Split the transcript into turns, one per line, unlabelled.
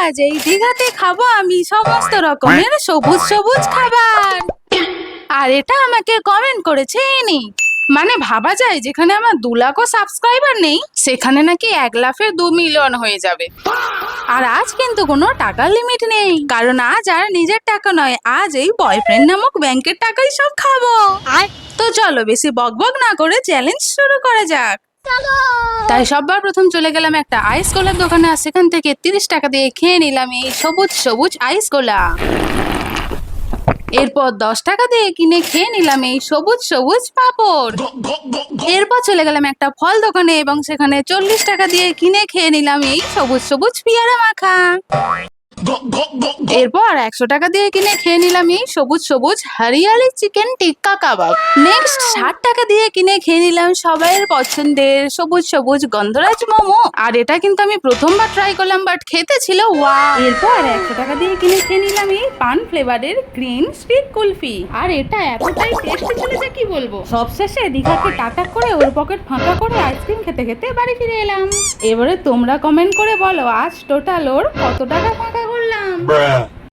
আজ এই দীঘাতে খাবো আমি সমস্ত রকমের সবুজ সবুজ খাবার। আর এটা আমাকে কমেন্ট করেছে ইনি। মানে ভাবা যায় যেখানে আমার 2 লাখও সাবস্ক্রাইবার নেই সেখানে নাকি 1 লাফে 2 মিলিয়ন হয়ে যাবে। আর আজ কিন্তু কোনো টাকার লিমিট নেই, কারণ আজ আর নিজের টাকা নয়, আজ এই বয়ফ্রেন্ড নামক ব্যাংকের টাকাই সব খাবো। তো চলো বেশি বকবক না করে চ্যালেঞ্জ শুরু করা যাক। তাই সবার প্রথম চলে গেলাম একটা আইস গোলার দোকানে, আর সেখান থেকে 30 টাকা দিয়ে খেয়ে নিলাম এই সবুজ সবুজ আইস গোলা। এরপর 10 টাকা দিয়ে কিনে খেয়ে নিলাম এই সবুজ সবুজ পাঁপড়। এরপর চলে গেলাম একটা ফল দোকানে এবং সেখানে 40 টাকা দিয়ে কিনে খেয়ে নিলাম এই সবুজ সবুজ পেয়ারা মাখা। এরপর 100 টাকা দিয়ে কিনে খেয়ে নিলাম এই সবুজ সবুজ হরিয়ালি চিকেন টিক্কা কাবাব। নেক্সট 60 টাকা দিয়ে কিনে খেয়ে নিলাম সবাইয়ের পছন্দের সবুজ সবুজ গন্ধরাজ মোমো। আর এটা কিন্তু আমি প্রথমবার ট্রাই করলাম, বাট খেতে ছিল ওয়াও। এরপর 100 টাকা দিয়ে কিনে খেয়ে নিলাম এই পান ফ্লেভারের গ্রিন স্টিক কুলফি। আর এটা এতটাই টেস্টি ছিল যে কি বলবো। সবশেষে দীঘাকে টাটা করে ওর পকেট ফাঁকা করে আইসক্রিম খেতে খেতে বাড়ি ফিরে এলাম। এবারে তোমরা কমেন্ট করে বলো আজ টোটাল ওর কত টাকা ফাঁকা করলাম।